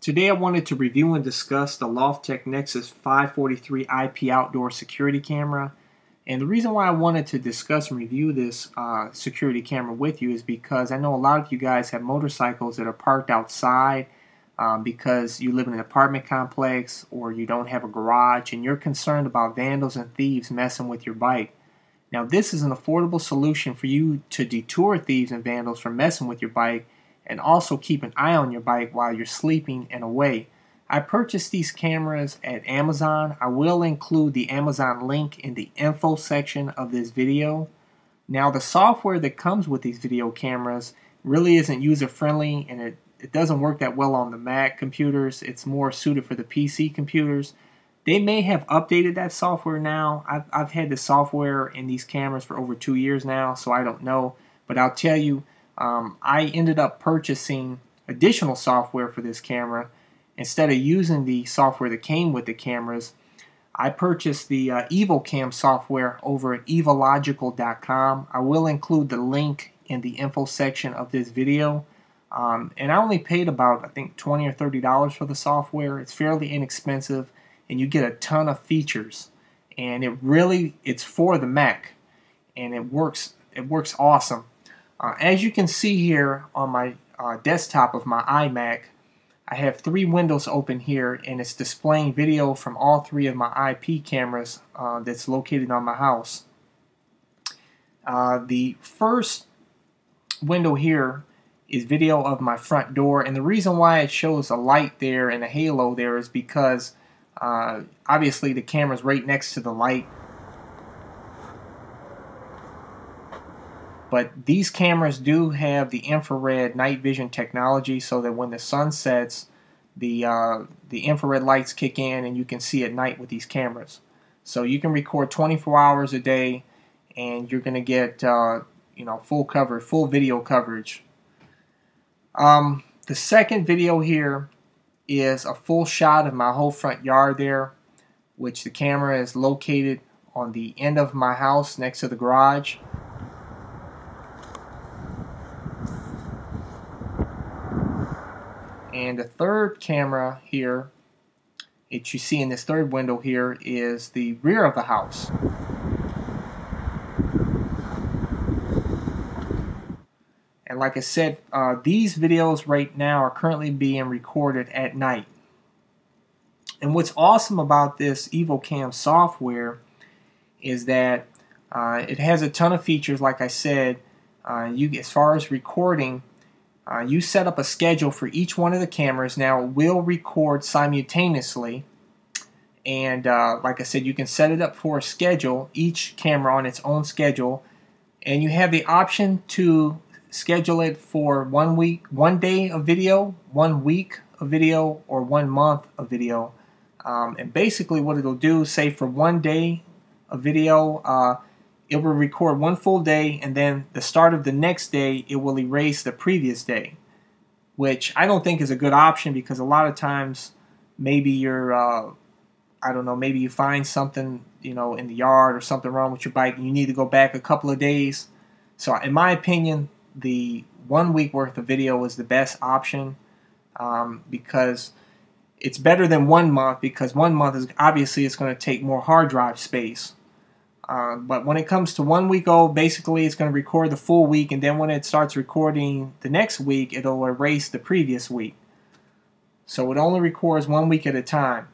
Today I wanted to review and discuss the Loftek Nexus 543 IP outdoor security camera. And the reason why I wanted to discuss and review this security camera with you is because I know a lot of you guys have motorcycles that are parked outside because you live in an apartment complex or you don't have a garage and you're concerned about vandals and thieves messing with your bike. Now this is an affordable solution for you to deter thieves and vandals from messing with your bike and also keep an eye on your bike while you're sleeping and away. I purchased these cameras at Amazon. I will include the Amazon link in the info section of this video. Now the software that comes with these video cameras really isn't user friendly and it doesn't work that well on the Mac computers. It's more suited for the PC computers. They may have updated that software now. I've had the software in these cameras for over 2 years now, so I don't know. But I'll tell you, I ended up purchasing additional software for this camera. Instead of using the software that came with the cameras, I purchased the EvoCam software over at evological.com. I will include the link in the info section of this video. And I only paid about, I think, $20 or $30 for the software. It's fairly inexpensive, and you get a ton of features. And it's for the Mac, and it works awesome. As you can see here on my desktop of my iMac, I have 3 windows open here, and it's displaying video from all 3 of my IP cameras that's located on my house. The first window here is video of my front door, and the reason why it shows a light there and a halo there is because obviously the camera's right next to the light. But these cameras do have the infrared night vision technology, so that when the sun sets, the infrared lights kick in and you can see at night with these cameras. So you can record 24 hours a day, and you're going to get full coverage, full video coverage. The second video here is a full shot of my whole front yard there, which the camera is located on the end of my house next to the garage. And the third camera here that you see in this third window here is the rear of the house. And like I said, these videos right now are currently being recorded at night. And what's awesome about this EvoCam software is that it has a ton of features. Like I said, as far as recording, you set up a schedule for each one of the cameras. Now it will record simultaneously, and like I said, you can set it up for a schedule, each camera on its own schedule, and you have the option to schedule it for 1 week, 1 day of video, 1 week of video, or 1 month of video. And basically what it'll do, say for 1 day of video, it will record 1 full day, and then the start of the next day it will erase the previous day, which I don't think is a good option, because a lot of times maybe you're I don't know, maybe you find something in the yard or something wrong with your bike and you need to go back a couple of days. So in my opinion, the 1 week worth of video is the best option, because it's better than 1 month, because 1 month is obviously it's going to take more hard drive space. But when it comes to 1 week old, basically it's going to record the full week, and then when it starts recording the next week, it'll erase the previous week. So it only records 1 week at a time.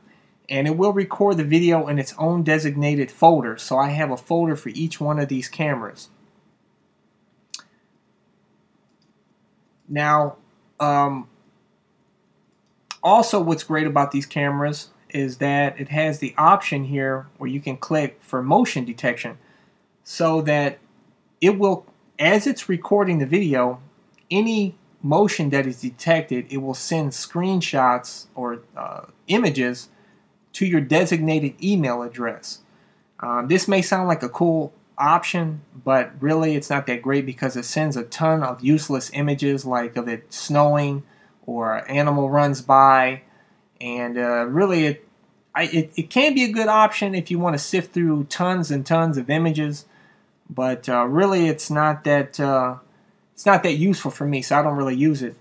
And it will record the video in its own designated folder. So I have a folder for each one of these cameras. Now, also what's great about these cameras is that it has the option here where you can click for motion detection, so that it will, as it's recording the video, any motion that is detected, it will send screenshots or images to your designated email address. This may sound like a cool option, but really it's not that great, because it sends a ton of useless images, like of it snowing or an animal runs by. And really it can be a good option if you want to sift through tons and tons of images, but really it's not that useful for me, so I don't really use it.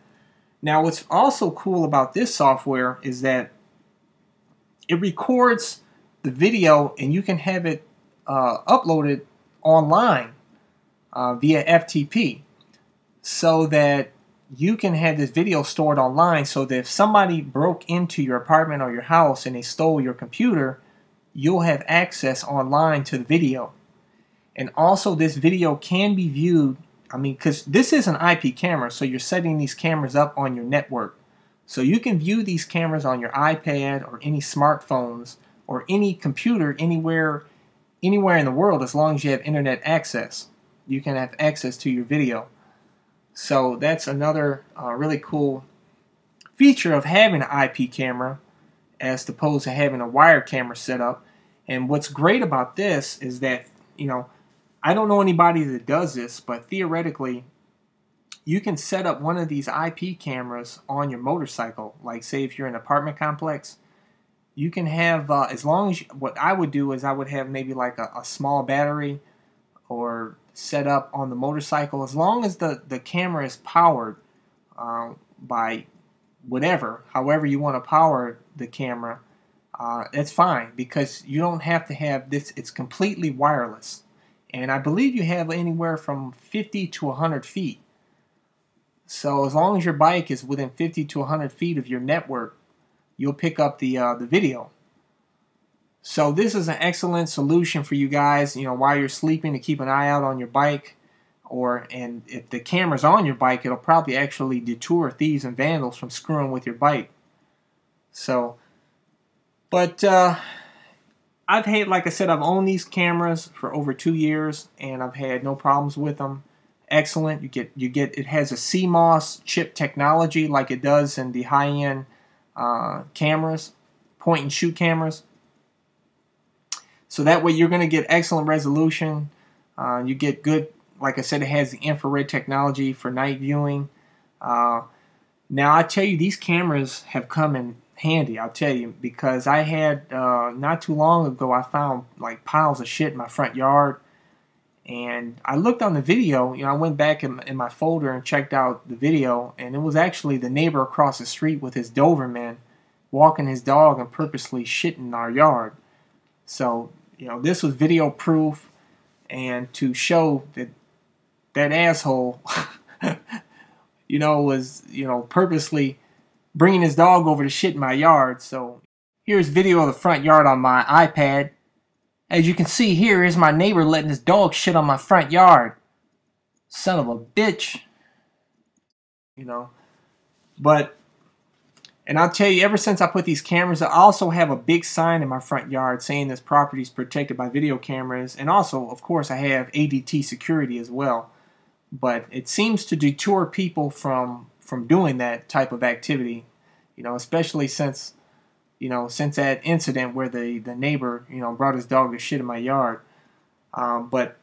Now, what's also cool about this software is that it records the video and you can have it uploaded online via FTP, so that you can have this video stored online, so that if somebody broke into your apartment or your house and they stole your computer, you'll have access online to the video. And also, this video can be viewed, because this is an IP camera, so you're setting these cameras up on your network. So you can view these cameras on your iPad or any smartphones or any computer anywhere in the world, as long as you have internet access. You can have access to your video. So that's another really cool feature of having an IP camera as opposed to having a wired camera set up. And what's great about this is that, I don't know anybody that does this, but theoretically, you can set up one of these IP cameras on your motorcycle. Like, say if you're in an apartment complex, you can have, as long as, what I would do is I would have maybe like a small battery or set up on the motorcycle. As long as the camera is powered by however you want to power the camera, that's fine, because you don't have to have this. It's completely wireless. And I believe you have anywhere from 50 to 100 feet. So as long as your bike is within 50 to 100 feet of your network, you'll pick up the video. So this is an excellent solution for you guys, while you're sleeping, to keep an eye out on your bike. And if the camera's on your bike, it'll probably actually deter thieves and vandals from screwing with your bike. So, but I've had, like I said, I've owned these cameras for over 2 years, and I've had no problems with them. Excellent. It has a CMOS chip technology like it does in the high-end cameras, point and shoot cameras. So that way you're going to get excellent resolution. You get good, like I said, it has the infrared technology for night viewing. Now I tell you, these cameras have come in handy, I'll tell you, because I had, not too long ago, I found like piles of shit in my front yard. And I looked on the video, I went back in my folder and checked out the video, and it was actually the neighbor across the street with his Doberman walking his dog and purposely shitting in our yard. So, this was video proof, and to show that asshole, was, purposely bringing his dog over to shit in my yard. So here's video of the front yard on my iPad. As you can see, here is my neighbor letting his dog shit on my front yard. Son of a bitch. But, and I'll tell you, ever since I put these cameras, I also have a big sign in my front yard saying this property is protected by video cameras. And also, of course, I have ADT security as well. But it seems to deter people from doing that type of activity, especially since that incident where the neighbor, brought his dog to shit in my yard. But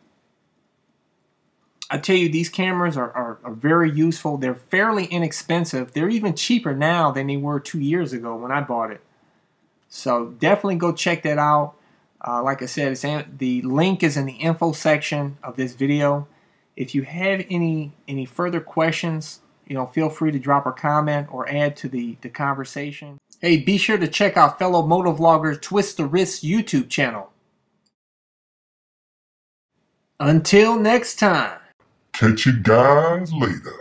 I tell you, these cameras are very useful. They're fairly inexpensive. They're even cheaper now than they were 2 years ago when I bought it. So definitely go check that out. Like I said, the link is in the info section of this video. If you have any further questions, feel free to drop a comment or add to the conversation. Hey, be sure to check out fellow motovlogger Twist the Wrist YouTube channel. Until next time. Catch you guys later.